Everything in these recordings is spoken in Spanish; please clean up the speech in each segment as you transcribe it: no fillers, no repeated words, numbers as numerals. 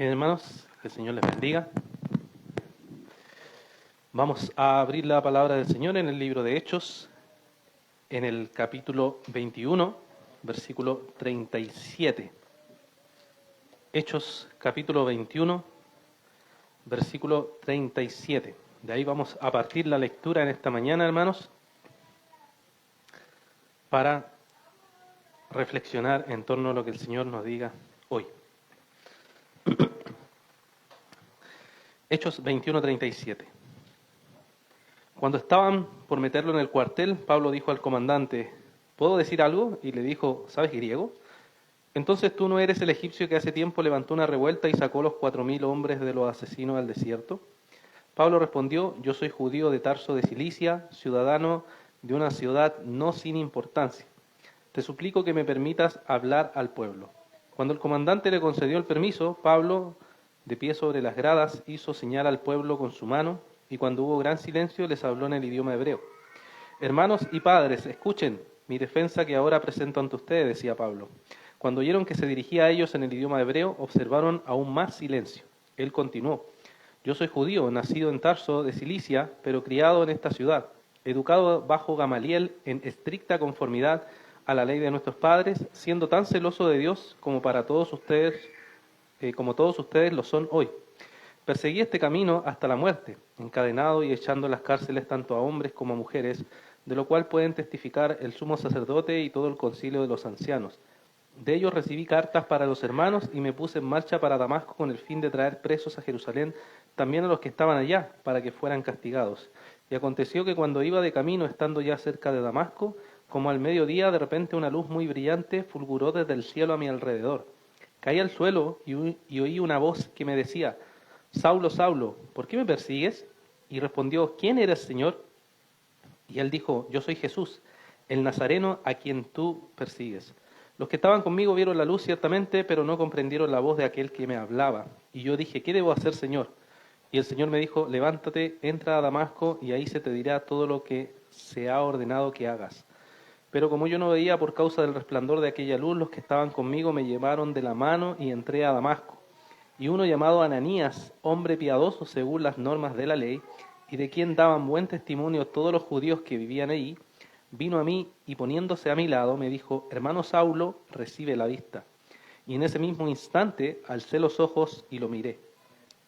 Bien, hermanos, que el Señor les bendiga. Vamos a abrir la palabra del Señor en el libro de Hechos, en el capítulo 21, versículo 37. Hechos, capítulo 21, versículo 37. De ahí vamos a partir la lectura en esta mañana, hermanos, para reflexionar en torno a lo que el Señor nos diga hoy. Hechos 21:37. Cuando estaban por meterlo en el cuartel, Pablo dijo al comandante: ¿puedo decir algo? Y le dijo: ¿sabes griego? Entonces tú no eres el egipcio que hace tiempo levantó una revuelta y sacó los 4.000 hombres de los asesinos al desierto. Pablo respondió: yo soy judío de Tarso de Cilicia, ciudadano de una ciudad no sin importancia. Te suplico que me permitas hablar al pueblo. Cuando el comandante le concedió el permiso, Pablo, de pie sobre las gradas, hizo señal al pueblo con su mano, y cuando hubo gran silencio les habló en el idioma hebreo. Hermanos y padres, escuchen mi defensa que ahora presento ante ustedes, decía Pablo. Cuando oyeron que se dirigía a ellos en el idioma hebreo, observaron aún más silencio. Él continuó: yo soy judío, nacido en Tarso de Cilicia, pero criado en esta ciudad, educado bajo Gamaliel en estricta conformidad a la ley de nuestros padres, siendo tan celoso de Dios como todos ustedes lo son hoy. Perseguí este camino hasta la muerte, encadenado y echando en las cárceles tanto a hombres como a mujeres, de lo cual pueden testificar el sumo sacerdote y todo el concilio de los ancianos. De ellos recibí cartas para los hermanos y me puse en marcha para Damasco con el fin de traer presos a Jerusalén también a los que estaban allá, para que fueran castigados. Y aconteció que cuando iba de camino, estando ya cerca de Damasco, como al mediodía, de repente una luz muy brillante fulguró desde el cielo a mi alrededor. Caí al suelo y oí una voz que me decía: Saulo, Saulo, ¿por qué me persigues? Y respondió: ¿quién eres, Señor? Y él dijo: yo soy Jesús, el Nazareno a quien tú persigues. Los que estaban conmigo vieron la luz ciertamente, pero no comprendieron la voz de aquel que me hablaba. Y yo dije: ¿qué debo hacer, Señor? Y el Señor me dijo: levántate, entra a Damasco, y ahí se te dirá todo lo que se ha ordenado que hagas. Pero como yo no veía por causa del resplandor de aquella luz, los que estaban conmigo me llevaron de la mano y entré a Damasco. Y uno llamado Ananías, hombre piadoso según las normas de la ley, y de quien daban buen testimonio todos los judíos que vivían allí, vino a mí y poniéndose a mi lado me dijo: hermano Saulo, recibe la vista. Y en ese mismo instante alcé los ojos y lo miré.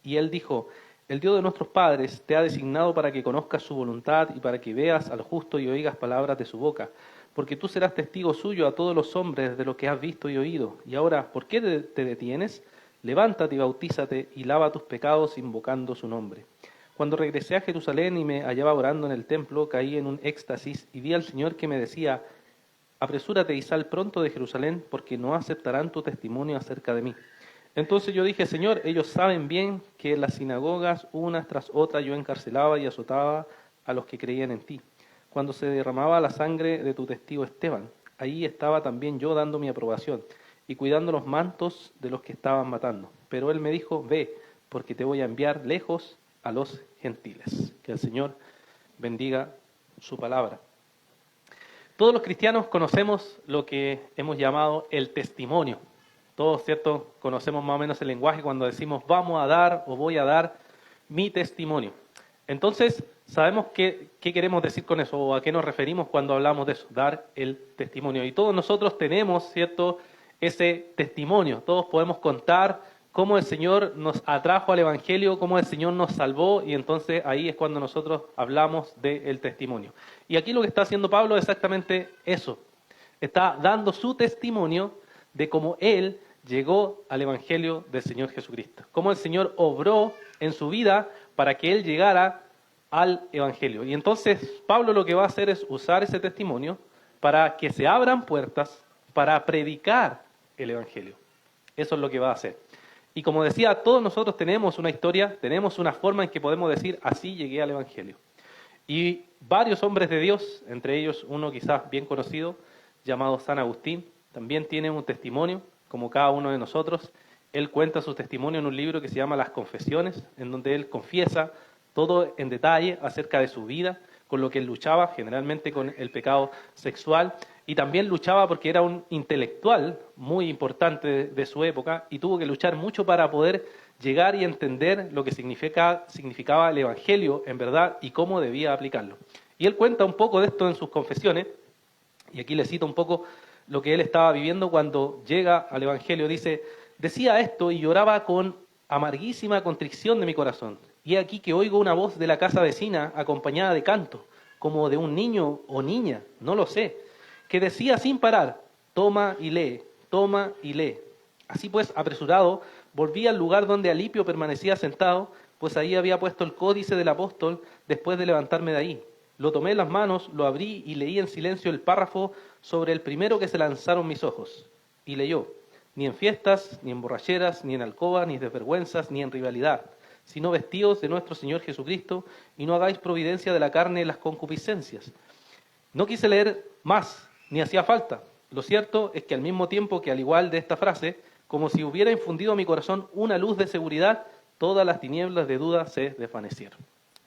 Y él dijo: el Dios de nuestros padres te ha designado para que conozcas su voluntad y para que veas al justo y oigas palabras de su boca, porque tú serás testigo suyo a todos los hombres de lo que has visto y oído. Y ahora, ¿por qué te detienes? Levántate y bautízate y lava tus pecados invocando su nombre. Cuando regresé a Jerusalén y me hallaba orando en el templo, caí en un éxtasis y vi al Señor que me decía: apresúrate y sal pronto de Jerusalén, porque no aceptarán tu testimonio acerca de mí. Entonces yo dije: Señor, ellos saben bien que en las sinagogas, unas tras otras, yo encarcelaba y azotaba a los que creían en ti. Cuando se derramaba la sangre de tu testigo Esteban, ahí estaba también yo dando mi aprobación y cuidando los mantos de los que estaban matando. Pero él me dijo: ve, porque te voy a enviar lejos a los gentiles. Que el Señor bendiga su palabra. Todos los cristianos conocemos lo que hemos llamado el testimonio. Todos, ¿cierto?, conocemos más o menos el lenguaje cuando decimos vamos a dar o voy a dar mi testimonio. Entonces, sabemos qué queremos decir con eso o a qué nos referimos cuando hablamos de eso, dar el testimonio. Y todos nosotros tenemos, ¿cierto?, ese testimonio. Todos podemos contar cómo el Señor nos atrajo al Evangelio, cómo el Señor nos salvó, y entonces ahí es cuando nosotros hablamos del testimonio. Y aquí lo que está haciendo Pablo es exactamente eso. Está dando su testimonio de cómo él llegó al Evangelio del Señor Jesucristo. Cómo el Señor obró en su vida para que él llegara al Evangelio. Y entonces Pablo lo que va a hacer es usar ese testimonio para que se abran puertas para predicar el Evangelio. Eso es lo que va a hacer. Y como decía, todos nosotros tenemos una historia, tenemos una forma en que podemos decir: así llegué al Evangelio. Y varios hombres de Dios, entre ellos uno quizás bien conocido, llamado San Agustín, también tiene un testimonio, como cada uno de nosotros. Él cuenta su testimonio en un libro que se llama Las Confesiones, en donde él confiesa todo en detalle acerca de su vida, con lo que él luchaba, generalmente con el pecado sexual, y también luchaba porque era un intelectual muy importante de su época y tuvo que luchar mucho para poder llegar y entender lo que significaba el Evangelio en verdad y cómo debía aplicarlo. Y él cuenta un poco de esto en sus confesiones, y aquí le cito un poco lo que él estaba viviendo cuando llega al Evangelio. Dice, decía esto y lloraba con amarguísima contrición de mi corazón. Y he aquí que oigo una voz de la casa vecina acompañada de canto, como de un niño o niña, no lo sé, que decía sin parar, toma y lee, toma y lee. Así pues, apresurado, volví al lugar donde Alipio permanecía sentado, pues ahí había puesto el códice del apóstol después de levantarme de ahí. Lo tomé en las manos, lo abrí y leí en silencio el párrafo sobre el primero que se lanzaron mis ojos. Y leyó, ni en fiestas, ni en borracheras, ni en alcobas, ni en desvergüenzas, ni en rivalidad, sino vestidos de nuestro Señor Jesucristo, y no hagáis providencia de la carne en las concupiscencias. No quise leer más, ni hacía falta. Lo cierto es que al mismo tiempo que al igual de esta frase, como si hubiera infundido a mi corazón una luz de seguridad, todas las tinieblas de duda se desvanecieron.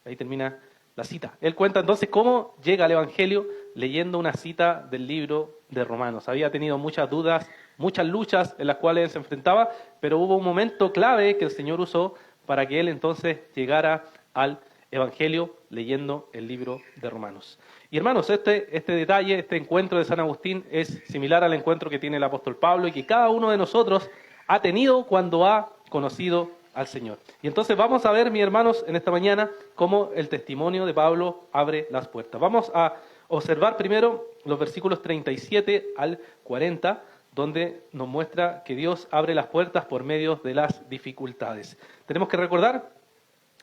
Ahí termina la cita. Él cuenta entonces cómo llega al Evangelio leyendo una cita del libro de Romanos. Había tenido muchas dudas, muchas luchas en las cuales él se enfrentaba, pero hubo un momento clave que el Señor usó para que él entonces llegara al Evangelio leyendo el libro de Romanos. Y hermanos, este detalle, este encuentro de San Agustín es similar al encuentro que tiene el apóstol Pablo y que cada uno de nosotros ha tenido cuando ha conocido al Señor. Y entonces vamos a ver, mis hermanos, en esta mañana cómo el testimonio de Pablo abre las puertas. Vamos a observar primero los versículos 37 al 40, donde nos muestra que Dios abre las puertas por medio de las dificultades. Tenemos que recordar,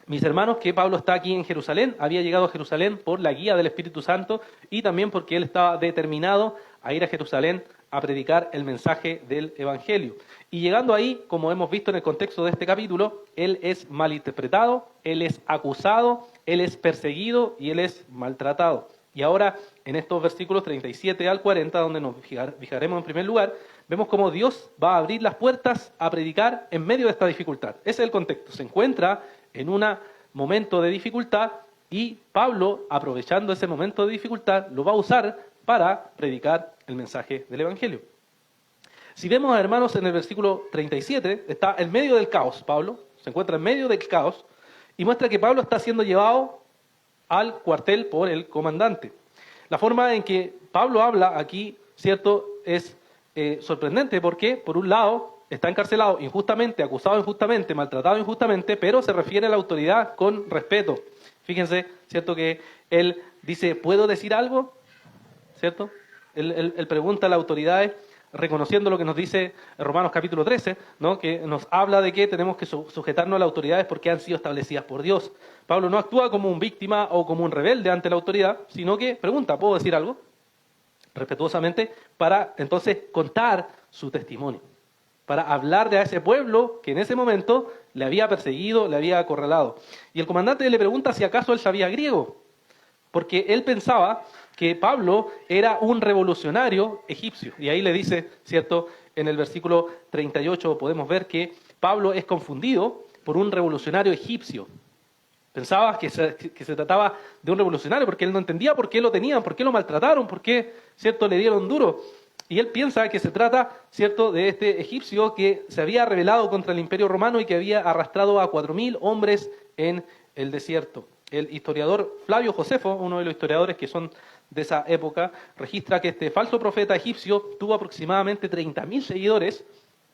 mis hermanos, que Pablo está aquí en Jerusalén, había llegado a Jerusalén por la guía del Espíritu Santo y también porque él estaba determinado a ir a Jerusalén a predicar el mensaje del Evangelio. Y llegando ahí, como hemos visto en el contexto de este capítulo, él es malinterpretado, él es acusado, él es perseguido y él es maltratado. Y ahora, en estos versículos 37 al 40, donde nos fijaremos en primer lugar, vemos cómo Dios va a abrir las puertas a predicar en medio de esta dificultad. Ese es el contexto. Se encuentra en un momento de dificultad y Pablo, aprovechando ese momento de dificultad, lo va a usar para predicar el mensaje del Evangelio. Si vemos, hermanos, en el versículo 37, está en medio del caos. Pablo se encuentra en medio del caos y muestra que Pablo está siendo llevado al cuartel por el comandante. La forma en que Pablo habla aquí, ¿cierto?, es sorprendente porque, por un lado, está encarcelado injustamente, acusado injustamente, maltratado injustamente, pero se refiere a la autoridad con respeto. Fíjense, ¿cierto?, que él dice, ¿puedo decir algo? ¿Cierto? Él pregunta a las autoridades, reconociendo lo que nos dice Romanos capítulo 13, ¿no?, que nos habla de que tenemos que sujetarnos a las autoridades porque han sido establecidas por Dios. Pablo no actúa como un víctima o como un rebelde ante la autoridad, sino que pregunta, ¿puedo decir algo? Respetuosamente, para entonces contar su testimonio, para hablar de ese pueblo que en ese momento le había perseguido, le había acorralado. Y el comandante le pregunta si acaso él sabía griego, porque él pensaba que Pablo era un revolucionario egipcio. Y ahí le dice, ¿cierto?, en el versículo 38 podemos ver que Pablo es confundido por un revolucionario egipcio. Pensaba que se trataba de un revolucionario porque él no entendía por qué lo tenían, por qué lo maltrataron, por qué, ¿cierto?, le dieron duro. Y él piensa que se trata, ¿cierto?, de este egipcio que se había rebelado contra el Imperio Romano y que había arrastrado a 4.000 hombres en el desierto. El historiador Flavio Josefo, uno de los historiadores que son de esa época, registra que este falso profeta egipcio tuvo aproximadamente 30.000 seguidores,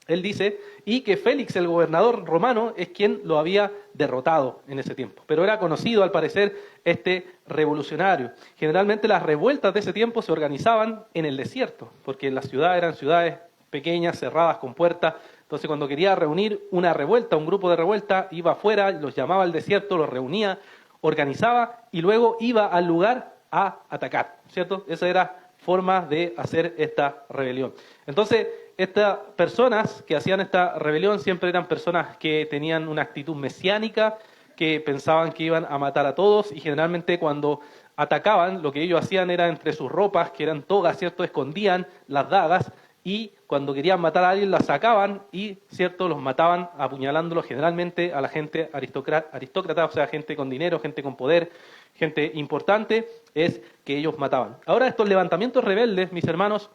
él dice, y que Félix, el gobernador romano, es quien lo había derrotado en ese tiempo. Pero era conocido, al parecer, este revolucionario. Generalmente las revueltas de ese tiempo se organizaban en el desierto, porque en la ciudad eran ciudades pequeñas, cerradas, con puertas. Entonces, cuando quería reunir una revuelta, un grupo de revuelta, iba afuera, los llamaba al desierto, los reunía, organizaba y luego iba al lugar a atacar, ¿cierto? Esa era forma de hacer esta rebelión. Entonces, estas personas que hacían esta rebelión siempre eran personas que tenían una actitud mesiánica, que pensaban que iban a matar a todos y generalmente cuando atacaban, lo que ellos hacían era entre sus ropas, que eran togas, ¿cierto?, escondían las dagas y cuando querían matar a alguien las sacaban y, ¿cierto?, los mataban apuñalándolos generalmente a la gente aristócrata, o sea, gente con dinero, gente con poder, gente importante, es que ellos mataban. Ahora, estos levantamientos rebeldes, mis hermanos,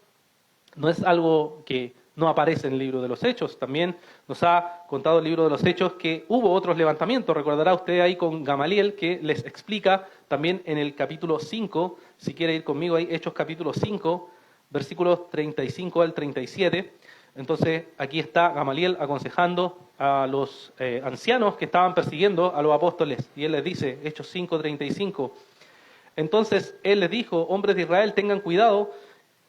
no es algo que no aparece en el libro de los Hechos. También nos ha contado el libro de los Hechos que hubo otros levantamientos. Recordará usted ahí con Gamaliel que les explica también en el capítulo 5, si quiere ir conmigo ahí, Hechos capítulo 5, versículos 35 al 37. Entonces aquí está Gamaliel aconsejando a los ancianos que estaban persiguiendo a los apóstoles. Y él les dice, Hechos 5, 35, entonces él les dijo, hombres de Israel, tengan cuidado,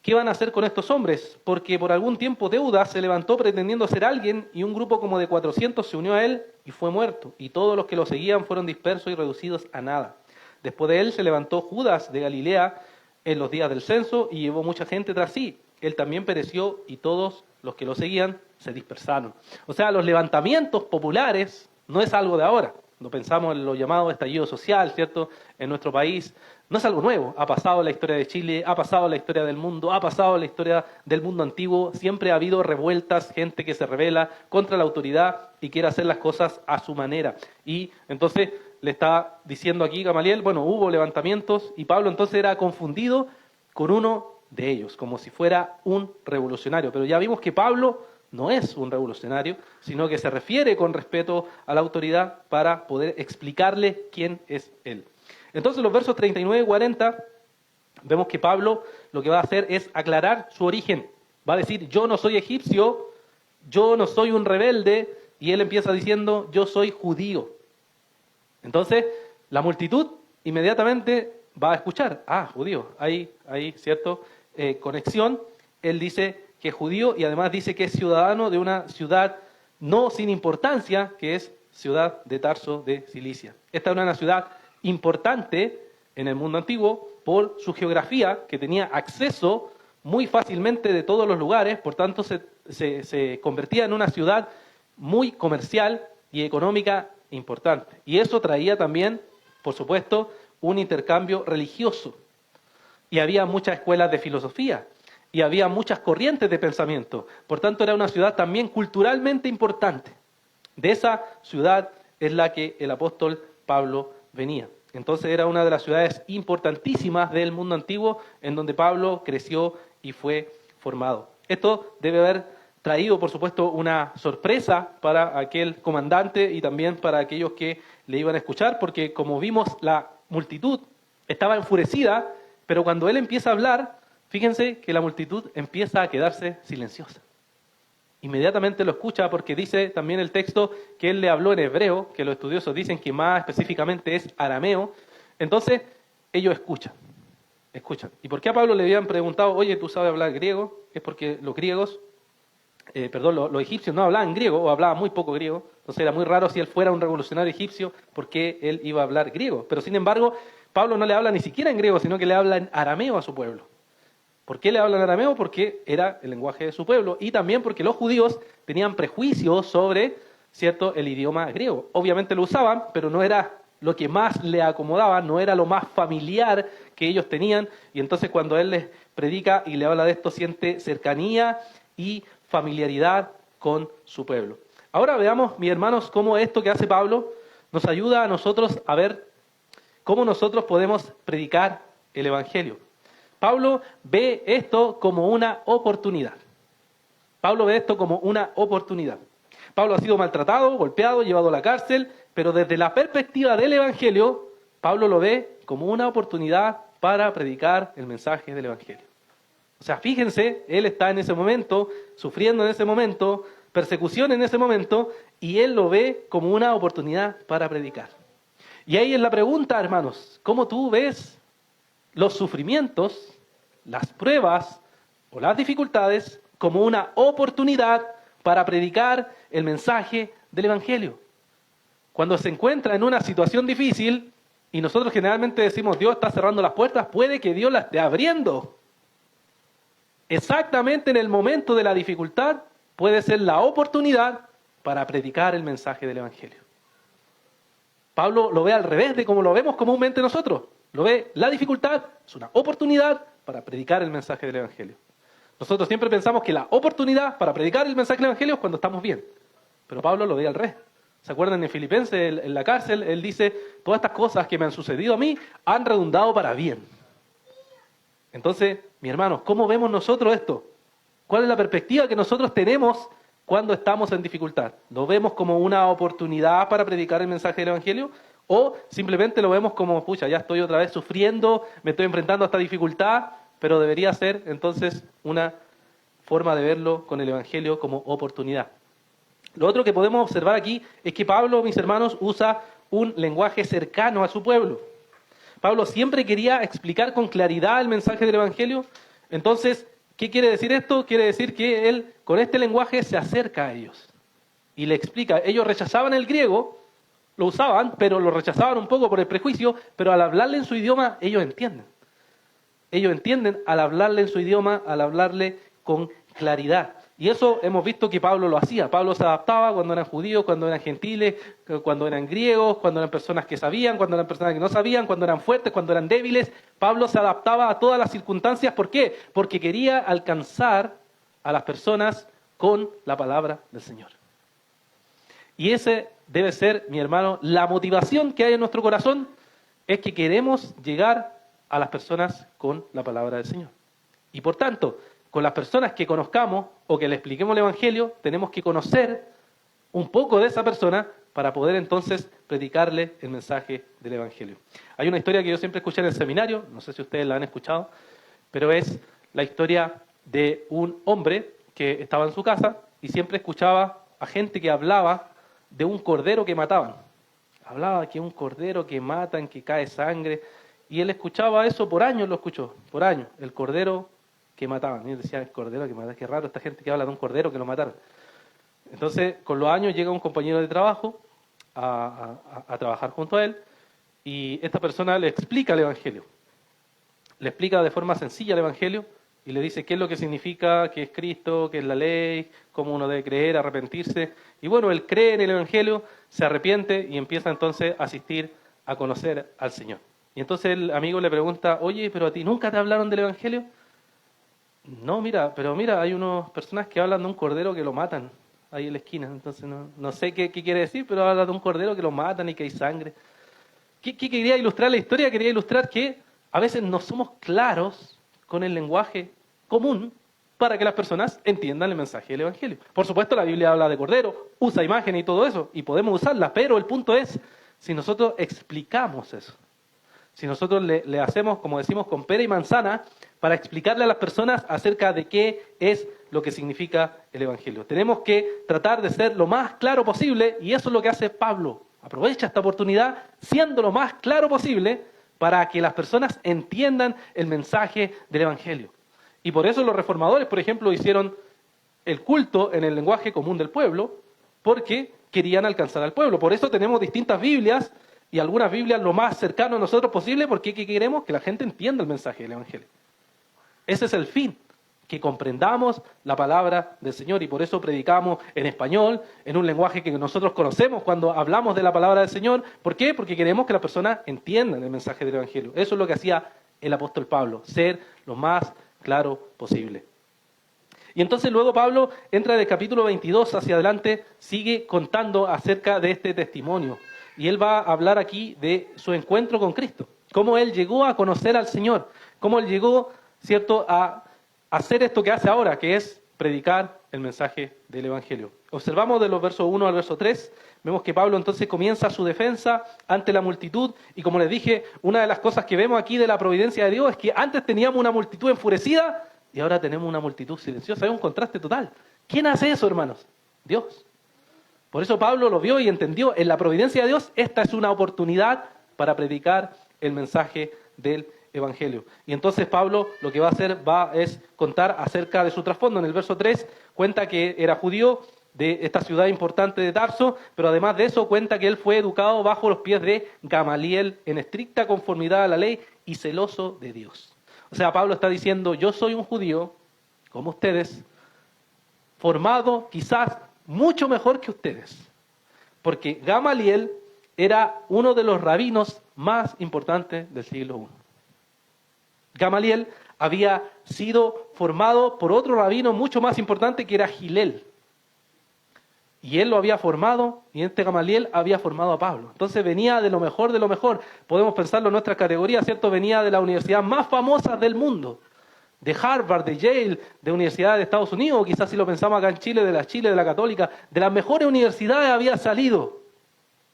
¿qué van a hacer con estos hombres? Porque por algún tiempo Teudas se levantó pretendiendo ser alguien y un grupo como de 400 se unió a él y fue muerto. Y todos los que lo seguían fueron dispersos y reducidos a nada. Después de él se levantó Judas de Galilea en los días del censo y llevó mucha gente tras sí. Él también pereció y todos los que lo seguían se dispersaron. O sea, los levantamientos populares no es algo de ahora. Cuando pensamos en lo llamado estallido social, ¿cierto? En nuestro país, no es algo nuevo. Ha pasado en la historia de Chile, ha pasado en la historia del mundo, ha pasado en la historia del mundo antiguo. Siempre ha habido revueltas, gente que se rebela contra la autoridad y quiere hacer las cosas a su manera. Y entonces le está diciendo aquí Gamaliel, bueno, hubo levantamientos y Pablo entonces era confundido con uno de ellos, como si fuera un revolucionario. Pero ya vimos que Pablo no es un revolucionario, sino que se refiere con respeto a la autoridad para poder explicarle quién es él. Entonces, los versos 39 y 40, vemos que Pablo lo que va a hacer es aclarar su origen. Va a decir, yo no soy egipcio, yo no soy un rebelde, y él empieza diciendo, yo soy judío. Entonces, la multitud inmediatamente va a escuchar, judío, hay cierto conexión. Él dice que es judío y además dice que es ciudadano de una ciudad no sin importancia, que es ciudad de Tarso de Cilicia. Esta era una ciudad importante en el mundo antiguo por su geografía, que tenía acceso muy fácilmente de todos los lugares, por tanto se convertía en una ciudad muy comercial y económica importante. Y eso traía también, por supuesto, un intercambio religioso. Y había muchas escuelas de filosofía, y había muchas corrientes de pensamiento. Por tanto, era una ciudad también culturalmente importante. De esa ciudad es la que el apóstol Pablo venía. Entonces era una de las ciudades importantísimas del mundo antiguo en donde Pablo creció y fue formado. Esto debe haber traído, por supuesto, una sorpresa para aquel comandante y también para aquellos que le iban a escuchar, porque como vimos, la multitud estaba enfurecida, pero cuando él empieza a hablar, fíjense que la multitud empieza a quedarse silenciosa. Inmediatamente lo escucha porque dice también el texto que él le habló en hebreo, que los estudiosos dicen que más específicamente es arameo. Entonces, ellos escuchan. ¿Y por qué a Pablo le habían preguntado, oye, ¿tú sabes hablar griego? Es porque los griegos, los egipcios no hablaban griego o hablaban muy poco griego. Entonces era muy raro si él fuera un revolucionario egipcio, porque él iba a hablar griego. Pero sin embargo, Pablo no le habla ni siquiera en griego, sino que le habla en arameo a su pueblo. ¿Por qué le hablan arameo? Porque era el lenguaje de su pueblo y también porque los judíos tenían prejuicios sobre, ¿cierto?, el idioma griego. Obviamente lo usaban, pero no era lo que más le acomodaba, no era lo más familiar que ellos tenían. Y entonces cuando él les predica y le habla de esto, siente cercanía y familiaridad con su pueblo. Ahora veamos, mis hermanos, cómo esto que hace Pablo nos ayuda a nosotros a ver cómo nosotros podemos predicar el Evangelio. Pablo ve esto como una oportunidad. Pablo ve esto como una oportunidad. Pablo ha sido maltratado, golpeado, llevado a la cárcel, pero desde la perspectiva del Evangelio, Pablo lo ve como una oportunidad para predicar el mensaje del Evangelio. O sea, fíjense, él está en ese momento, sufriendo en ese momento, persecución en ese momento, y él lo ve como una oportunidad para predicar. Y ahí es la pregunta, hermanos, ¿cómo tú ves los sufrimientos, las pruebas o las dificultades como una oportunidad para predicar el mensaje del Evangelio? Cuando se encuentra en una situación difícil y nosotros generalmente decimos Dios está cerrando las puertas, puede que Dios las esté abriendo. Exactamente en el momento de la dificultad puede ser la oportunidad para predicar el mensaje del Evangelio. Pablo lo ve al revés de como lo vemos comúnmente nosotros. Lo ve, la dificultad es una oportunidad para predicar el mensaje del Evangelio. Nosotros siempre pensamos que la oportunidad para predicar el mensaje del Evangelio es cuando estamos bien. Pero Pablo lo ve al revés. ¿Se acuerdan en Filipenses, en la cárcel? Él dice, todas estas cosas que me han sucedido a mí han redundado para bien. Entonces, mis hermanos, ¿cómo vemos nosotros esto? ¿Cuál es la perspectiva que nosotros tenemos cuando estamos en dificultad? ¿Lo vemos como una oportunidad para predicar el mensaje del Evangelio? ¿O simplemente lo vemos como, pucha, ya estoy otra vez sufriendo, me estoy enfrentando a esta dificultad, pero debería ser entonces una forma de verlo con el Evangelio como oportunidad? Lo otro que podemos observar aquí es que Pablo, mis hermanos, usa un lenguaje cercano a su pueblo. Pablo siempre quería explicar con claridad el mensaje del Evangelio. Entonces, ¿qué quiere decir esto? Quiere decir que él con este lenguaje se acerca a ellos y le explica. Ellos rechazaban el griego, lo usaban, pero lo rechazaban un poco por el prejuicio, pero al hablarle en su idioma, ellos entienden. Ellos entienden al hablarle en su idioma, al hablarle con claridad. Y eso hemos visto que Pablo lo hacía. Pablo se adaptaba cuando eran judíos, cuando eran gentiles, cuando eran griegos, cuando eran personas que sabían, cuando eran personas que no sabían, cuando eran fuertes, cuando eran débiles. Pablo se adaptaba a todas las circunstancias. ¿Por qué? Porque quería alcanzar a las personas con la palabra del Señor. Y ese debe ser, mi hermano, la motivación que hay en nuestro corazón, es que queremos llegar a las personas con la palabra del Señor. Y por tanto, con las personas que conozcamos o que le expliquemos el Evangelio, tenemos que conocer un poco de esa persona para poder entonces predicarle el mensaje del Evangelio. Hay una historia que yo siempre escuché en el seminario, no sé si ustedes la han escuchado, pero es la historia de un hombre que estaba en su casa y siempre escuchaba a gente que hablaba de un cordero que mataban. Hablaba que un cordero que matan, que cae sangre, y él escuchaba eso por años, lo escuchó, por años, el cordero que mataban. Y él decía, el cordero que mataban, qué raro esta gente que habla de un cordero que lo mataron. Entonces, con los años llega un compañero de trabajo a trabajar junto a él, y esta persona le explica el Evangelio. Le explica de forma sencilla el Evangelio, y le dice qué es lo que significa, qué es Cristo, qué es la ley, cómo uno debe creer, arrepentirse. Y bueno, él cree en el Evangelio, se arrepiente y empieza entonces a asistir a conocer al Señor. Y entonces el amigo le pregunta, oye, ¿pero a ti nunca te hablaron del Evangelio? No, pero mira, hay unas personas que hablan de un cordero que lo matan ahí en la esquina. Entonces no sé qué quiere decir, pero habla de un cordero que lo matan y que hay sangre. ¿Qué quería ilustrar la historia? Quería ilustrar que a veces no somos claros con el lenguaje común para que las personas entiendan el mensaje del Evangelio. Por supuesto, la Biblia habla de cordero, usa imágenes y todo eso, y podemos usarlas, pero el punto es, si nosotros explicamos eso, si nosotros le hacemos, como decimos, con pera y manzana, para explicarle a las personas acerca de qué es lo que significa el Evangelio. Tenemos que tratar de ser lo más claro posible, y eso es lo que hace Pablo. Aprovecha esta oportunidad siendo lo más claro posible para que las personas entiendan el mensaje del Evangelio. Y por eso los reformadores, por ejemplo, hicieron el culto en el lenguaje común del pueblo, porque querían alcanzar al pueblo. Por eso tenemos distintas Biblias, y algunas Biblias lo más cercano a nosotros posible, porque ¿qué queremos? Que la gente entienda el mensaje del Evangelio. Ese es el fin, que comprendamos la palabra del Señor, y por eso predicamos en español, en un lenguaje que nosotros conocemos cuando hablamos de la palabra del Señor. ¿Por qué? Porque queremos que las personas entiendan el mensaje del Evangelio. Eso es lo que hacía el apóstol Pablo, ser lo más claro posible. Y entonces luego Pablo entra del capítulo 22 hacia adelante, sigue contando acerca de este testimonio. Y él va a hablar aquí de su encuentro con Cristo, cómo él llegó a conocer al Señor, cómo él llegó, ¿cierto?, a hacer esto que hace ahora, que es predicar el mensaje del Evangelio. Observamos de los versos 1 al verso 3, vemos que Pablo entonces comienza su defensa ante la multitud, y como les dije, una de las cosas que vemos aquí de la providencia de Dios es que antes teníamos una multitud enfurecida y ahora tenemos una multitud silenciosa. Hay un contraste total. ¿Quién hace eso, hermanos? Dios. Por eso Pablo lo vio y entendió, en la providencia de Dios, esta es una oportunidad para predicar el mensaje del Evangelio. Y entonces Pablo lo que va a hacer es contar acerca de su trasfondo. En el verso 3 cuenta que era judío de esta ciudad importante de Tarso, pero además de eso cuenta que él fue educado bajo los pies de Gamaliel en estricta conformidad a la ley y celoso de Dios. O sea, Pablo está diciendo, yo soy un judío, como ustedes, formado quizás mucho mejor que ustedes, porque Gamaliel era uno de los rabinos más importantes del siglo I. Gamaliel había sido formado por otro rabino mucho más importante que era Gilel. Y él lo había formado, y este Gamaliel había formado a Pablo. Entonces venía de lo mejor de lo mejor. Podemos pensarlo en nuestra categoría, ¿cierto? Venía de la universidad más famosa del mundo. de Harvard, de Yale, de universidades de Estados Unidos, o quizás si lo pensamos acá en Chile, de la Católica, de las mejores universidades había salido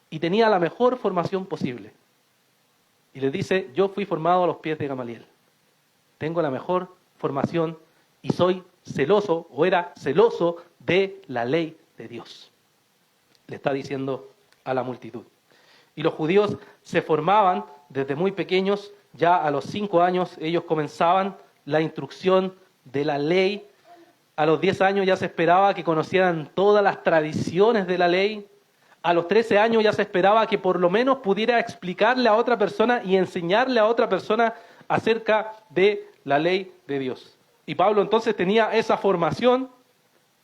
y tenía la mejor formación posible. Y les dice, yo fui formado a los pies de Gamaliel. Tengo la mejor formación y soy celoso, o era celoso, de la ley de Dios. Le está diciendo a la multitud. Y los judíos se formaban desde muy pequeños, ya a los 5 años ellos comenzaban la instrucción de la ley. A los 10 años ya se esperaba que conocieran todas las tradiciones de la ley. A los 13 años ya se esperaba que por lo menos pudiera explicarle a otra persona y enseñarle a otra persona acerca de la ley de Dios. Y Pablo entonces tenía esa formación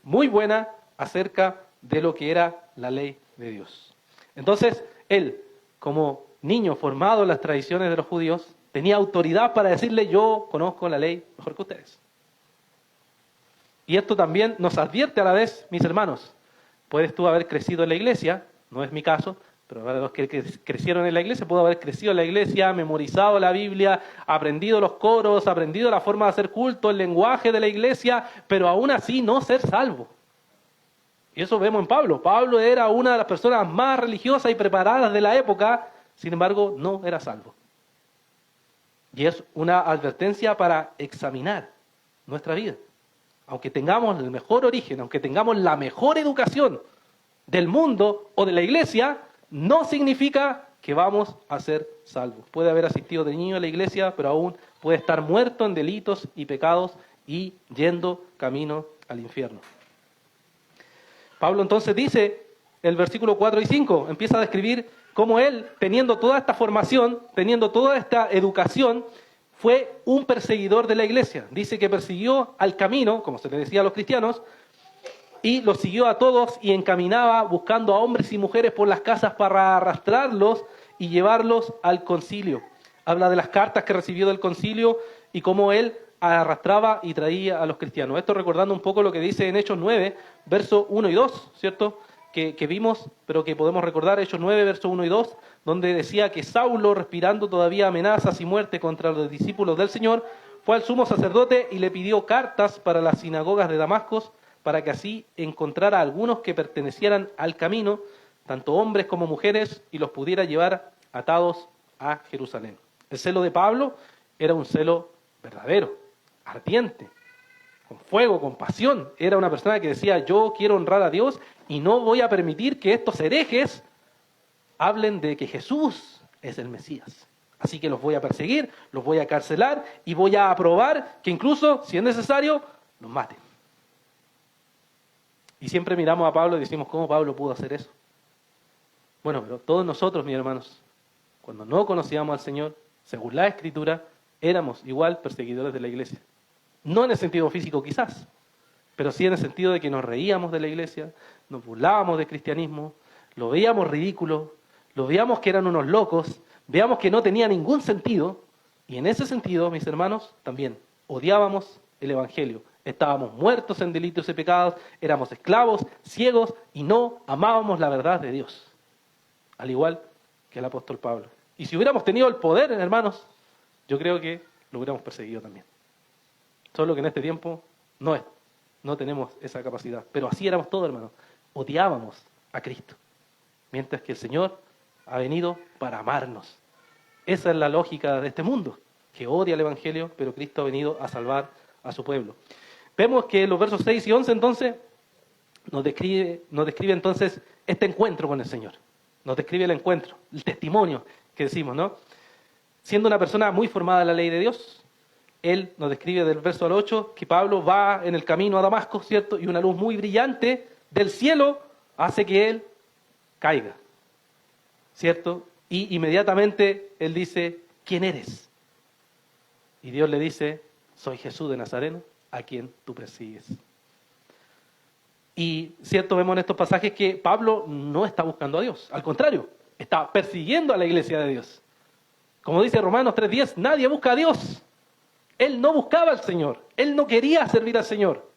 muy buena acerca de lo que era la ley de Dios. Entonces, él, como niño formado en las tradiciones de los judíos, tenía autoridad para decirle, yo conozco la ley mejor que ustedes. Y esto también nos advierte a la vez, mis hermanos, puedes tú haber crecido en la iglesia, no es mi caso, pero para los que crecieron en la iglesia, puedo haber crecido en la iglesia, memorizado la Biblia, aprendido los coros, aprendido la forma de hacer culto, el lenguaje de la iglesia, pero aún así no ser salvo. Y eso vemos en Pablo. Pablo era una de las personas más religiosas y preparadas de la época, sin embargo, no era salvo. Y es una advertencia para examinar nuestra vida. Aunque tengamos el mejor origen, aunque tengamos la mejor educación del mundo o de la iglesia, no significa que vamos a ser salvos. Puede haber asistido de niño a la iglesia, pero aún puede estar muerto en delitos y pecados y yendo camino al infierno. Pablo entonces dice, el versículo 4 y 5, empieza a describir cómo él, teniendo toda esta formación, teniendo toda esta educación, fue un perseguidor de la iglesia. Dice que persiguió al camino, como se le decía a los cristianos, y los siguió a todos y encaminaba buscando a hombres y mujeres por las casas para arrastrarlos y llevarlos al concilio. Habla de las cartas que recibió del concilio y cómo él arrastraba y traía a los cristianos. Esto recordando un poco lo que dice en Hechos 9, versos 1 y 2, ¿cierto? Que vimos, pero que podemos recordar, Hechos 9, versos 1 y 2, donde decía que Saulo, respirando todavía amenazas y muerte contra los discípulos del Señor, fue al sumo sacerdote y le pidió cartas para las sinagogas de Damasco, para que así encontrara a algunos que pertenecieran al camino, tanto hombres como mujeres, y los pudiera llevar atados a Jerusalén. El celo de Pablo era un celo verdadero, ardiente, con fuego, con pasión. Era una persona que decía, yo quiero honrar a Dios y no voy a permitir que estos herejes hablen de que Jesús es el Mesías. Así que los voy a perseguir, los voy a carcelar y voy a aprobar que incluso, si es necesario, los maten. Y siempre miramos a Pablo y decimos, ¿cómo Pablo pudo hacer eso? Bueno, pero todos nosotros, mis hermanos, cuando no conocíamos al Señor, según la Escritura, éramos igual perseguidores de la iglesia. No en el sentido físico quizás, pero sí en el sentido de que nos reíamos de la iglesia, nos burlábamos del cristianismo, lo veíamos ridículo, lo veíamos que eran unos locos, veíamos que no tenía ningún sentido, y en ese sentido, mis hermanos, también odiábamos el Evangelio. Estábamos muertos en delitos y pecados, éramos esclavos, ciegos, y no amábamos la verdad de Dios. Al igual que el apóstol Pablo. Y si hubiéramos tenido el poder, hermanos, yo creo que lo hubiéramos perseguido también. Solo que en este tiempo no tenemos esa capacidad. Pero así éramos todos, hermanos. Odiábamos a Cristo. Mientras que el Señor ha venido para amarnos. Esa es la lógica de este mundo, que odia el Evangelio, pero Cristo ha venido a salvar a su pueblo. Vemos que los versos 6 y 11 entonces nos describe entonces este encuentro con el Señor. Nos describe el encuentro, el testimonio que decimos, ¿no? Siendo una persona muy formada en la ley de Dios, él nos describe del verso al 8 que Pablo va en el camino a Damasco, ¿cierto? Y una luz muy brillante del cielo hace que él caiga, ¿cierto? Y inmediatamente él dice, ¿quién eres? Y Dios le dice, soy Jesús de Nazareno, a quien tú persigues. Y cierto, vemos en estos pasajes que Pablo no está buscando a Dios, al contrario, está persiguiendo a la iglesia de Dios. Como dice Romanos 3:10, nadie busca a Dios. Él no buscaba al Señor, él no quería servir al Señor.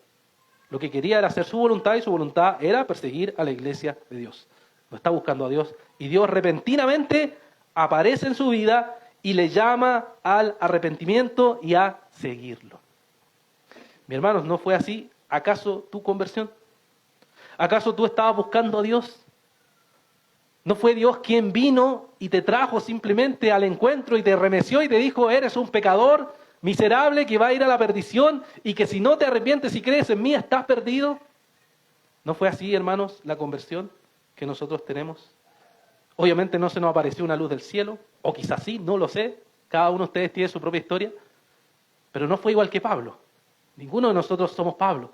Lo que quería era hacer su voluntad y su voluntad era perseguir a la iglesia de Dios. No está buscando a Dios y Dios repentinamente aparece en su vida y le llama al arrepentimiento y a seguirlo. Mi hermanos, ¿no fue así acaso tu conversión? ¿Acaso tú estabas buscando a Dios? ¿No fue Dios quien vino y te trajo simplemente al encuentro y te remeció y te dijo, eres un pecador miserable que va a ir a la perdición y que si no te arrepientes y crees en mí estás perdido? ¿No fue así, hermanos, la conversión que nosotros tenemos? Obviamente no se nos apareció una luz del cielo, o quizás sí, no lo sé. Cada uno de ustedes tiene su propia historia, pero no fue igual que Pablo. Ninguno de nosotros somos Pablo.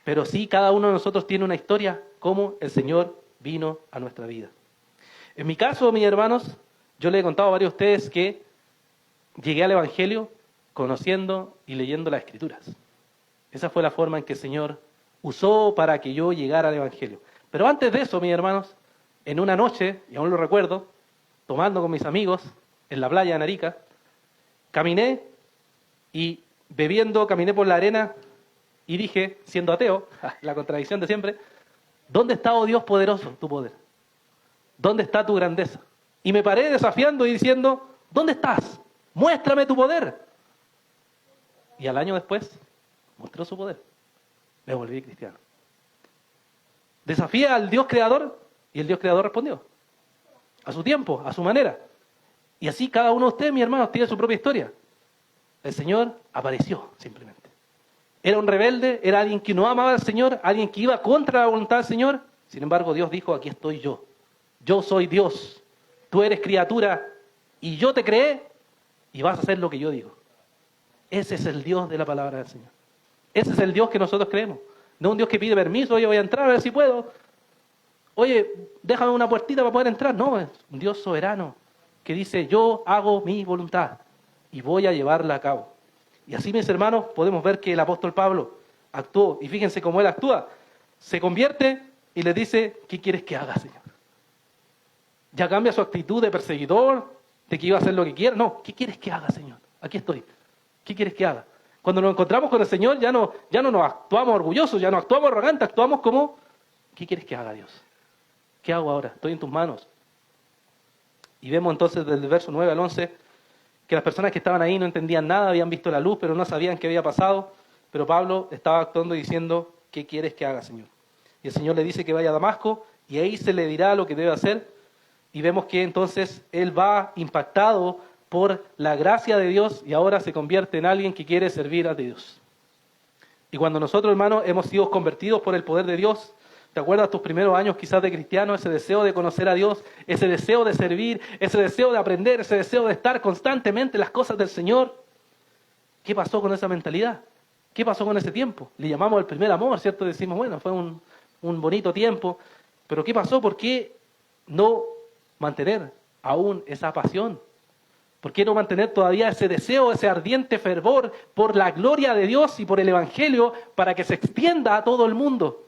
Pero sí, cada uno de nosotros tiene una historia, como el Señor vino a nuestra vida. En mi caso, mis hermanos, yo le he contado a varios de ustedes que llegué al Evangelio conociendo y leyendo las Escrituras. Esa fue la forma en que el Señor usó para que yo llegara al Evangelio. Pero antes de eso, mis hermanos, en una noche, y aún lo recuerdo, tomando con mis amigos en la playa de Narica, caminé y bebiendo, caminé por la arena y dije, siendo ateo, la contradicción de siempre, ¿dónde está, oh Dios poderoso, tu poder? ¿Dónde está tu grandeza? Y me paré desafiando y diciendo, ¿dónde estás? Muéstrame tu poder. Y al año después, mostró su poder. Me volví cristiano. Desafía al Dios creador y el Dios creador respondió. A su tiempo, a su manera. Y así cada uno de ustedes, mis hermanos, tiene su propia historia. El Señor apareció simplemente. Era un rebelde, era alguien que no amaba al Señor, alguien que iba contra la voluntad del Señor. Sin embargo, Dios dijo, aquí estoy yo. Yo soy Dios. Tú eres criatura y yo te creé y vas a hacer lo que yo digo. Ese es el Dios de la palabra del Señor. Ese es el Dios que nosotros creemos. No un Dios que pide permiso, oye, voy a entrar a ver si puedo. Oye, déjame una puertita para poder entrar. No, es un Dios soberano que dice, yo hago mi voluntad y voy a llevarla a cabo. Y así, mis hermanos, podemos ver que el apóstol Pablo actuó. Y fíjense cómo él actúa. Se convierte y le dice, ¿qué quieres que haga, Señor? Ya cambia su actitud de perseguidor, de que iba a hacer lo que quiera. No, ¿qué quieres que haga, Señor? Aquí estoy. ¿Qué quieres que haga? Cuando nos encontramos con el Señor ya no nos actuamos orgullosos, ya no actuamos arrogantes, actuamos como, ¿qué quieres que haga, Dios? ¿Qué hago ahora? Estoy en tus manos. Y vemos entonces desde el verso 9 al 11 que las personas que estaban ahí no entendían nada, habían visto la luz, pero no sabían qué había pasado. Pero Pablo estaba actuando y diciendo, ¿qué quieres que haga, Señor? Y el Señor le dice que vaya a Damasco y ahí se le dirá lo que debe hacer. Y vemos que entonces él va impactado por la gracia de Dios y ahora se convierte en alguien que quiere servir a Dios. Y cuando nosotros, hermanos, hemos sido convertidos por el poder de Dios, ¿te acuerdas tus primeros años quizás de cristiano? Ese deseo de conocer a Dios, ese deseo de servir, ese deseo de aprender, ese deseo de estar constantemente en las cosas del Señor. ¿Qué pasó con esa mentalidad? ¿Qué pasó con ese tiempo? Le llamamos el primer amor, ¿cierto? Decimos, bueno, fue un bonito tiempo, pero ¿qué pasó? ¿Por qué no mantener aún esa pasión? ¿Por qué no mantener todavía ese deseo, ese ardiente fervor por la gloria de Dios y por el Evangelio para que se extienda a todo el mundo?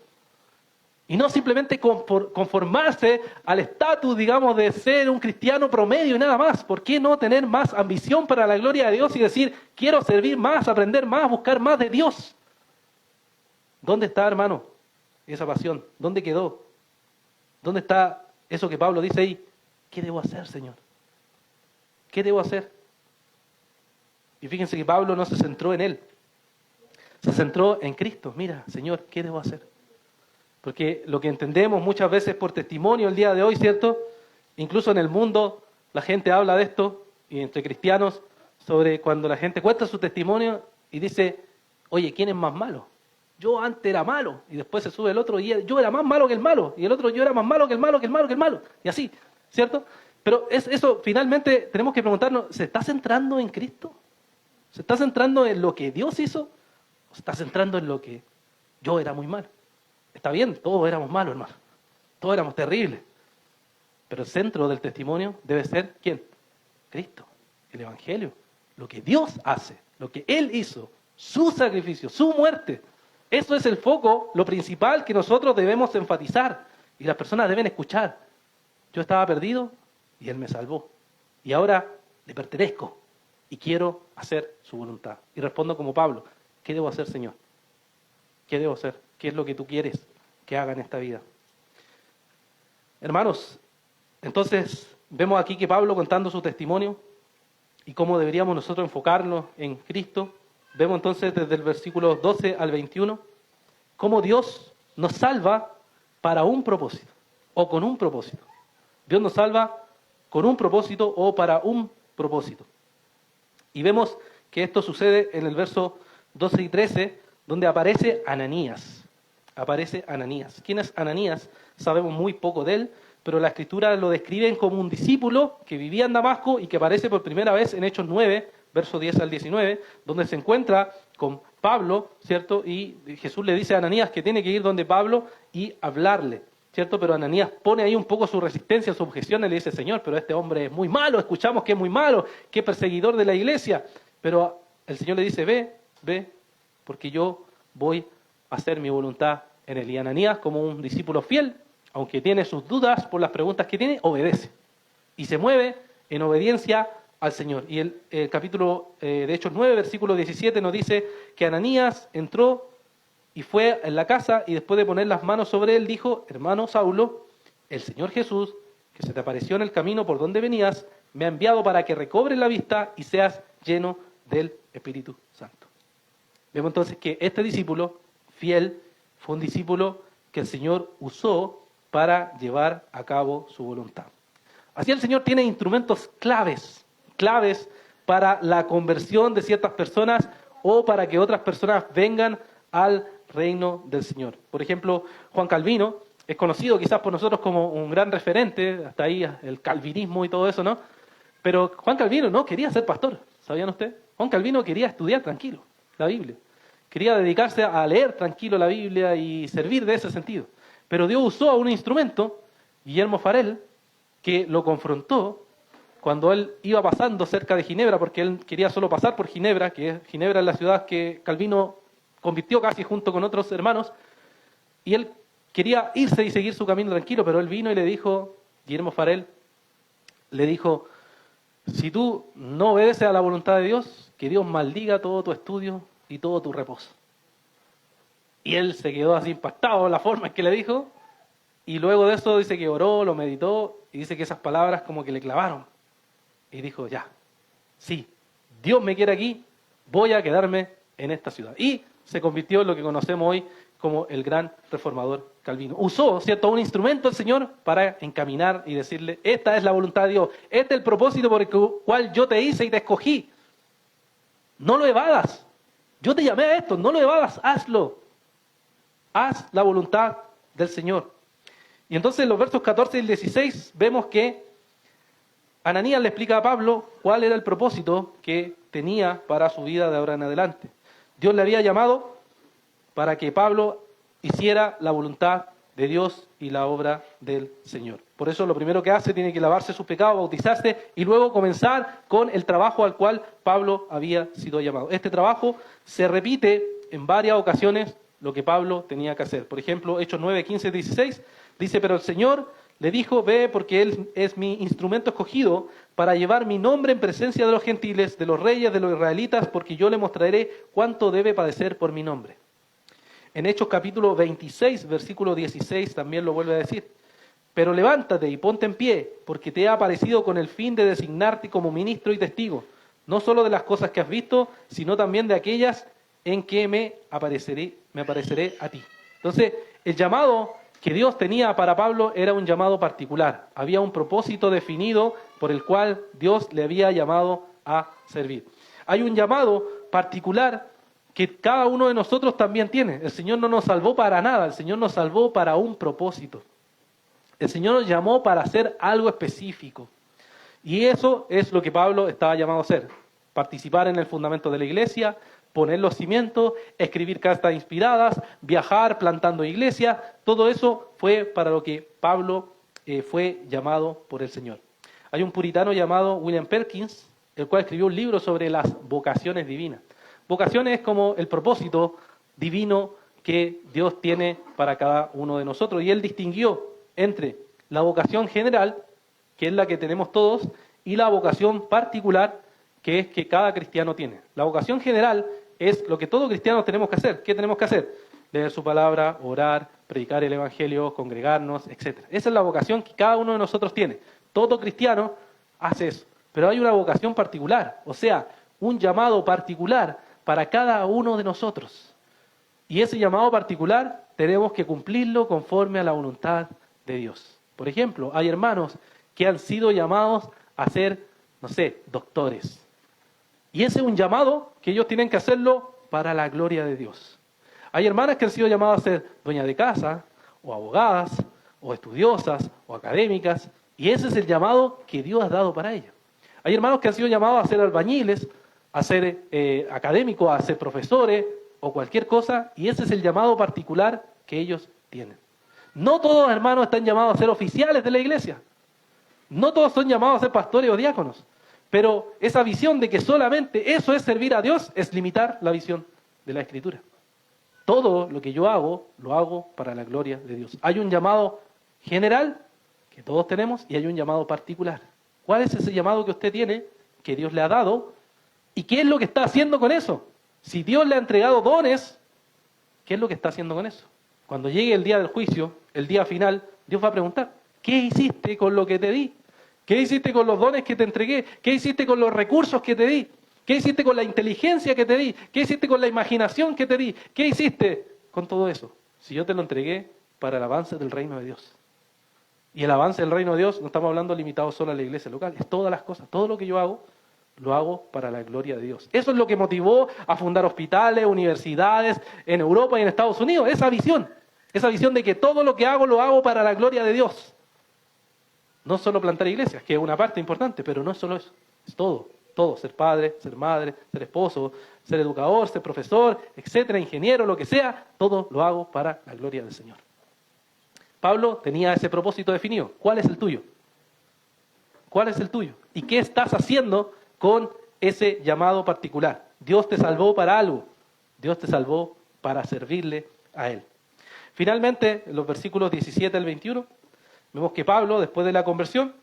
Y no simplemente conformarse al estatus, digamos, de ser un cristiano promedio y nada más. ¿Por qué no tener más ambición para la gloria de Dios y decir, quiero servir más, aprender más, buscar más de Dios? ¿Dónde está, hermano, esa pasión? ¿Dónde quedó? ¿Dónde está eso que Pablo dice ahí? ¿Qué debo hacer, Señor? ¿Qué debo hacer? Y fíjense que Pablo no se centró en él. Se centró en Cristo. Mira, Señor, ¿qué debo hacer? Porque lo que entendemos muchas veces por testimonio el día de hoy, ¿cierto? Incluso en el mundo la gente habla de esto, y entre cristianos, sobre cuando la gente cuenta su testimonio y dice, oye, ¿quién es más malo? Yo antes era malo, y después se sube el otro y yo era más malo que el malo, y el otro yo era más malo que el malo, que el malo, que el malo, y así, ¿cierto? Pero eso finalmente tenemos que preguntarnos, ¿se está centrando en Cristo? ¿Se está centrando en lo que Dios hizo? ¿O se está centrando en lo que yo era muy malo? Está bien, todos éramos malos, hermano. Todos éramos terribles. Pero el centro del testimonio debe ser, ¿quién? Cristo, el Evangelio. Lo que Dios hace, lo que Él hizo, su sacrificio, su muerte. Eso es el foco, lo principal que nosotros debemos enfatizar. Y las personas deben escuchar. Yo estaba perdido y Él me salvó. Y ahora le pertenezco y quiero hacer su voluntad. Y respondo como Pablo, ¿qué debo hacer, Señor? ¿Qué debo hacer? ¿Qué es lo que tú quieres que haga en esta vida? Hermanos, entonces vemos aquí que Pablo contando su testimonio y cómo deberíamos nosotros enfocarnos en Cristo. vemos entonces desde el versículo 12 al 21, cómo Dios nos salva para un propósito, o con un propósito. Dios nos salva con un propósito o para un propósito. Y vemos que esto sucede en el verso 12 y 13, donde aparece Ananías. Aparece Ananías. ¿Quién es Ananías? Sabemos muy poco de él, pero la Escritura lo describe como un discípulo que vivía en Damasco y que aparece por primera vez en Hechos 9, verso 10 al 19, donde se encuentra con Pablo, ¿cierto? Y Jesús le dice a Ananías que tiene que ir donde Pablo y hablarle, ¿cierto? Pero Ananías pone ahí un poco su resistencia, su objeción, y le dice, Señor, pero este hombre es muy malo, escuchamos que es muy malo, que es perseguidor de la iglesia. Pero el Señor le dice, ve, porque yo voy a hacer mi voluntad en él. Y Ananías, como un discípulo fiel, aunque tiene sus dudas por las preguntas que tiene, obedece. Y se mueve en obediencia al Señor. Y el capítulo de Hechos 9, versículo 17 nos dice que Ananías entró y fue en la casa y después de poner las manos sobre él dijo, hermano Saulo, el Señor Jesús, que se te apareció en el camino por donde venías, me ha enviado para que recobres la vista y seas lleno del Espíritu Santo. Vemos entonces que este discípulo fiel fue un discípulo que el Señor usó para llevar a cabo su voluntad. Así el Señor tiene instrumentos claves para la conversión de ciertas personas o para que otras personas vengan al reino del Señor. Por ejemplo, Juan Calvino es conocido quizás por nosotros como un gran referente, hasta ahí el calvinismo y todo eso, ¿no? Pero Juan Calvino no quería ser pastor, ¿sabían ustedes? Juan Calvino quería estudiar tranquilo la Biblia. Quería dedicarse a leer tranquilo la Biblia y servir de ese sentido. Pero Dios usó a un instrumento, Guillermo Farel, que lo confrontó cuando él iba pasando cerca de Ginebra, porque él quería solo pasar por Ginebra, Ginebra es la ciudad que Calvino convirtió casi junto con otros hermanos, y él quería irse y seguir su camino tranquilo, pero él vino y le dijo, Guillermo Farel, le dijo, si tú no obedeces a la voluntad de Dios, que Dios maldiga todo tu estudio y todo tu reposo. Y él se quedó así impactado la forma en que le dijo, y luego de eso dice que oró, lo meditó, y dice que esas palabras como que le clavaron. Y dijo, ya, sí, Dios me quiere aquí, voy a quedarme en esta ciudad. Y se convirtió en lo que conocemos hoy como el gran reformador Calvino. Usó, ¿cierto?, un instrumento del Señor para encaminar y decirle, esta es la voluntad de Dios, este es el propósito por el cual yo te hice y te escogí. No lo evadas. Yo te llamé a esto, no lo evadas, hazlo. Haz la voluntad del Señor. Y entonces en los versos 14 y 16 vemos que Ananías le explica a Pablo cuál era el propósito que tenía para su vida de ahora en adelante. Dios le había llamado para que Pablo hiciera la voluntad de Dios y la obra del Señor. Por eso lo primero que hace, tiene que lavarse sus pecados, bautizarse y luego comenzar con el trabajo al cual Pablo había sido llamado. Este trabajo se repite en varias ocasiones lo que Pablo tenía que hacer. Por ejemplo, Hechos 9, 15, 16, dice, pero el Señor le dijo, ve porque Él es mi instrumento escogido para llevar mi nombre en presencia de los gentiles, de los reyes, de los israelitas, porque yo le mostraré cuánto debe padecer por mi nombre. En Hechos capítulo 26, versículo 16 también lo vuelve a decir. Pero levántate y ponte en pie, porque te he aparecido con el fin de designarte como ministro y testigo, no solo de las cosas que has visto, sino también de aquellas en que me apareceré a ti. Entonces, el llamado que Dios tenía para Pablo era un llamado particular. Había un propósito definido por el cual Dios le había llamado a servir. Hay un llamado particular que cada uno de nosotros también tiene. El Señor no nos salvó para nada, el Señor nos salvó para un propósito. El Señor nos llamó para hacer algo específico. Y eso es lo que Pablo estaba llamado a hacer. Participar en el fundamento de la iglesia, poner los cimientos, escribir cartas inspiradas, viajar plantando iglesias, todo eso fue para lo que Pablo fue llamado por el Señor. Hay un puritano llamado William Perkins, el cual escribió un libro sobre las vocaciones divinas. Vocaciones es como el propósito divino que Dios tiene para cada uno de nosotros. Y él distinguió entre la vocación general, que es la que tenemos todos, y la vocación particular, que es que cada cristiano tiene. La vocación general es lo que todo cristiano tenemos que hacer. ¿Qué tenemos que hacer? Leer su palabra, orar, predicar el evangelio, congregarnos, etc. Esa es la vocación que cada uno de nosotros tiene. Todo cristiano hace eso. Pero hay una vocación particular, o sea, un llamado particular para cada uno de nosotros. Y ese llamado particular tenemos que cumplirlo conforme a la voluntad de Dios. Por ejemplo, hay hermanos que han sido llamados a ser, no sé, doctores. Y ese es un llamado que ellos tienen que hacerlo para la gloria de Dios. Hay hermanas que han sido llamadas a ser dueñas de casa, o abogadas, o estudiosas, o académicas, y ese es el llamado que Dios ha dado para ellas. Hay hermanos que han sido llamados a ser albañiles, a ser académicos, a ser profesores, o cualquier cosa, y ese es el llamado particular que ellos tienen. No todos los hermanos están llamados a ser oficiales de la iglesia. No todos son llamados a ser pastores o diáconos. Pero esa visión de que solamente eso es servir a Dios es limitar la visión de la Escritura. Todo lo que yo hago, lo hago para la gloria de Dios. Hay un llamado general que todos tenemos y hay un llamado particular. ¿Cuál es ese llamado que usted tiene, que Dios le ha dado? ¿Y qué es lo que está haciendo con eso? Si Dios le ha entregado dones, ¿qué es lo que está haciendo con eso? Cuando llegue el día del juicio, el día final, Dios va a preguntar, ¿qué hiciste con lo que te di? ¿Qué hiciste con los dones que te entregué? ¿Qué hiciste con los recursos que te di? ¿Qué hiciste con la inteligencia que te di? ¿Qué hiciste con la imaginación que te di? ¿Qué hiciste con todo eso? Si yo te lo entregué para el avance del reino de Dios. Y el avance del reino de Dios, no estamos hablando limitado solo a la iglesia local, es todas las cosas, todo lo que yo hago, lo hago para la gloria de Dios. Eso es lo que motivó a fundar hospitales, universidades en Europa y en Estados Unidos, esa visión de que todo lo que hago, lo hago para la gloria de Dios. No solo plantar iglesias, que es una parte importante, pero no es solo eso, es todo, ser padre, ser madre, ser esposo, ser educador, ser profesor, etcétera, ingeniero, lo que sea, todo lo hago para la gloria del Señor. Pablo tenía ese propósito definido. ¿Cuál es el tuyo? ¿Cuál es el tuyo? ¿Y qué estás haciendo con ese llamado particular? Dios te salvó para algo. Dios te salvó para servirle a Él. Finalmente, en los versículos 17 al 21, vemos que Pablo, después de la conversión,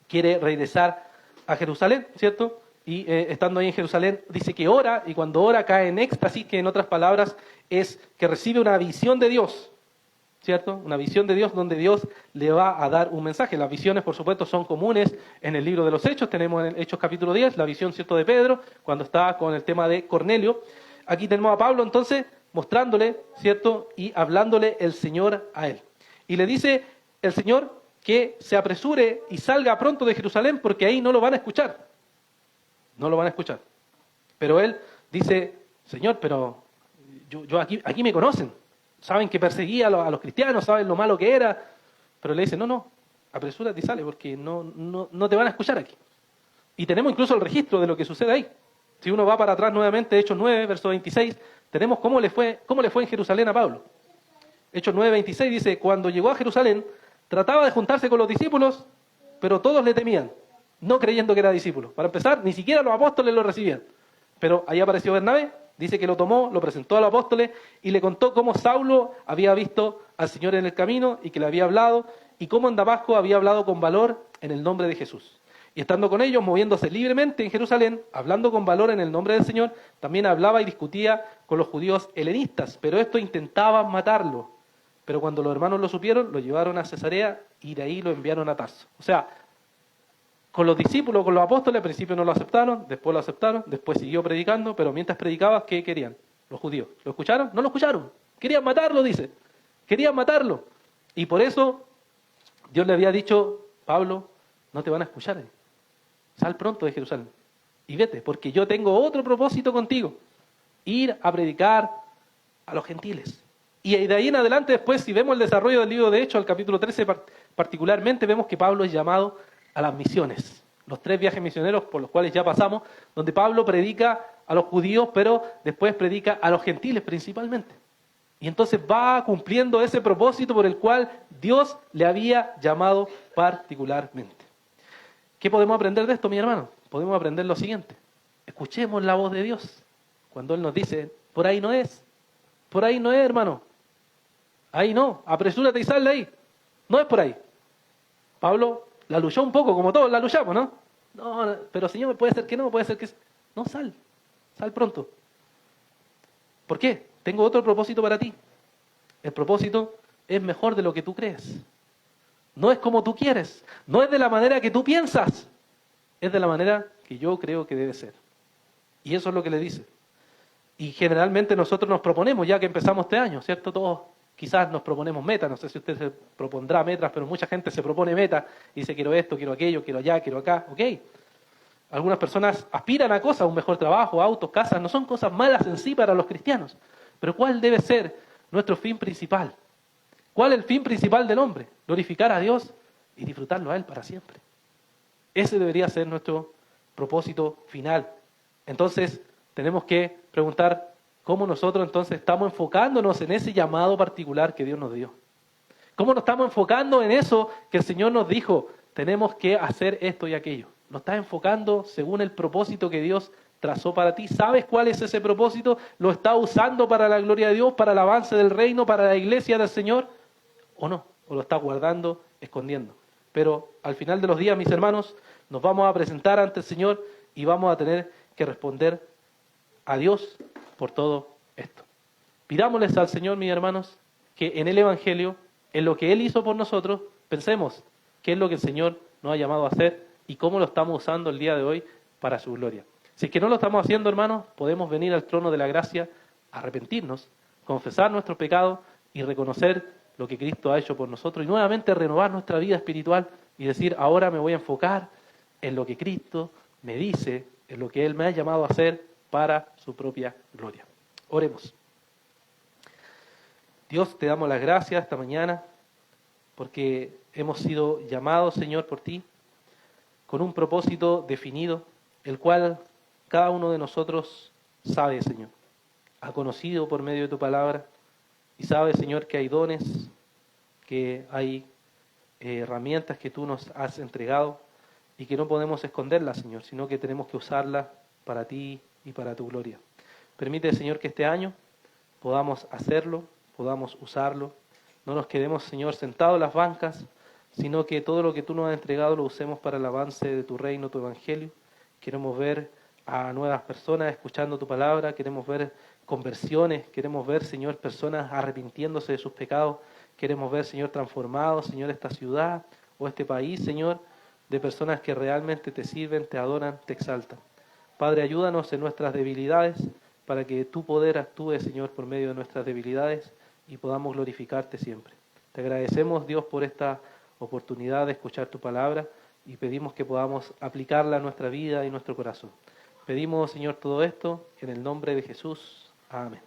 quiere regresar a Jerusalén, ¿cierto? Y estando ahí en Jerusalén, dice que ora, y cuando ora cae en éxtasis, que en otras palabras es que recibe una visión de Dios, ¿cierto? Una visión de Dios donde Dios le va a dar un mensaje. Las visiones, por supuesto, son comunes en el libro de los Hechos. Tenemos en Hechos capítulo 10 la visión, ¿cierto?, de Pedro, cuando está con el tema de Cornelio. Aquí tenemos a Pablo, entonces, mostrándole, ¿cierto?, y hablándole el Señor a él. Y le dice el Señor que se apresure y salga pronto de Jerusalén porque ahí no lo van a escuchar. No lo van a escuchar. Pero él dice, Señor, pero yo aquí me conocen. Saben que perseguía a los cristianos, saben lo malo que era. Pero le dice, no, apresúrate y sale porque no te van a escuchar aquí. Y tenemos incluso el registro de lo que sucede ahí. Si uno va para atrás nuevamente, Hechos 9, verso 26, tenemos cómo le fue en Jerusalén a Pablo. Hechos 9, 26 dice, cuando llegó a Jerusalén, trataba de juntarse con los discípulos, pero todos le temían, no creyendo que era discípulo. Para empezar, ni siquiera los apóstoles lo recibían. Pero ahí apareció Bernabé, dice que lo tomó, lo presentó a los apóstoles y le contó cómo Saulo había visto al Señor en el camino y que le había hablado, y cómo en Damasco había hablado con valor en el nombre de Jesús. Y estando con ellos, moviéndose libremente en Jerusalén, hablando con valor en el nombre del Señor, también hablaba y discutía con los judíos helenistas, pero estos intentaban matarlo. Pero cuando los hermanos lo supieron, lo llevaron a Cesarea y de ahí lo enviaron a Tarso. O sea, con los discípulos, con los apóstoles, al principio no lo aceptaron, después siguió predicando, pero mientras predicaba, ¿qué querían? Los judíos. ¿Lo escucharon? No lo escucharon. Querían matarlo, dice. Querían matarlo. Y por eso Dios le había dicho, Pablo, no te van a escuchar. Sal pronto de Jerusalén y vete, porque yo tengo otro propósito contigo. Ir a predicar a los gentiles. Y de ahí en adelante, después, si vemos el desarrollo del libro de Hechos, al capítulo 13 particularmente, vemos que Pablo es llamado a las misiones. Los 3 viajes misioneros por los cuales ya pasamos, donde Pablo predica a los judíos, pero después predica a los gentiles principalmente. Y entonces va cumpliendo ese propósito por el cual Dios le había llamado particularmente. ¿Qué podemos aprender de esto, mi hermano? Podemos aprender lo siguiente. Escuchemos la voz de Dios. Cuando Él nos dice, por ahí no es, hermano. Ahí no, apresúrate y sal de ahí. No es por ahí. Pablo la luchó un poco, como todos la luchamos, ¿no? No, pero Señor, puede ser que no, puede ser que... No, sal pronto. ¿Por qué? Tengo otro propósito para ti. El propósito es mejor de lo que tú crees. No es como tú quieres, no es de la manera que tú piensas, es de la manera que yo creo que debe ser. Y eso es lo que le dice. Y generalmente nosotros nos proponemos, ya que empezamos este año, ¿cierto? Todos quizás nos proponemos metas, no sé si usted se propondrá metas, pero mucha gente se propone metas y dice quiero esto, quiero aquello, quiero allá, quiero acá, ok. Algunas personas aspiran a cosas, un mejor trabajo, autos, casas, no son cosas malas en sí para los cristianos, pero ¿cuál debe ser nuestro fin principal? ¿Cuál es el fin principal del hombre? Glorificar a Dios y disfrutarlo a Él para siempre. Ese debería ser nuestro propósito final. Entonces, tenemos que preguntar cómo nosotros entonces estamos enfocándonos en ese llamado particular que Dios nos dio. ¿Cómo nos estamos enfocando en eso que el Señor nos dijo? Tenemos que hacer esto y aquello. ¿Nos estás enfocando según el propósito que Dios trazó para ti? ¿Sabes cuál es ese propósito? ¿Lo estás usando para la gloria de Dios, para el avance del reino, para la iglesia del Señor? ¿O no? ¿O lo estás guardando, escondiendo? Pero al final de los días, mis hermanos, nos vamos a presentar ante el Señor y vamos a tener que responder a Dios por todo esto. Pidámosles al Señor, mis hermanos, que en el Evangelio, en lo que Él hizo por nosotros, pensemos qué es lo que el Señor nos ha llamado a hacer y cómo lo estamos usando el día de hoy para su gloria. Si es que no lo estamos haciendo, hermanos, podemos venir al trono de la gracia, arrepentirnos, confesar nuestros pecados y reconocer lo que Cristo ha hecho por nosotros y nuevamente renovar nuestra vida espiritual y decir, ahora me voy a enfocar en lo que Cristo me dice, en lo que Él me ha llamado a hacer para su propia gloria. Oremos. Dios, te damos las gracias esta mañana porque hemos sido llamados, Señor, por ti, con un propósito definido, el cual cada uno de nosotros sabe, Señor, ha conocido por medio de tu palabra y sabe, Señor, que hay dones, que hay herramientas que tú nos has entregado y que no podemos esconderlas, Señor, sino que tenemos que usarlas para ti y para tu gloria. Permite, Señor, que este año podamos hacerlo, podamos usarlo. No nos quedemos, Señor, sentados en las bancas, sino que todo lo que tú nos has entregado lo usemos para el avance de tu reino, tu evangelio. Queremos ver a nuevas personas escuchando tu palabra, queremos ver conversiones, queremos ver, Señor, personas arrepintiéndose de sus pecados, queremos ver, Señor, transformados, Señor, esta ciudad o este país, Señor, de personas que realmente te sirven, te adoran, te exaltan. Padre, ayúdanos en nuestras debilidades para que tu poder actúe, Señor, por medio de nuestras debilidades y podamos glorificarte siempre. Te agradecemos, Dios, por esta oportunidad de escuchar tu palabra y pedimos que podamos aplicarla a nuestra vida y nuestro corazón. Pedimos, Señor, todo esto en el nombre de Jesús. Amén.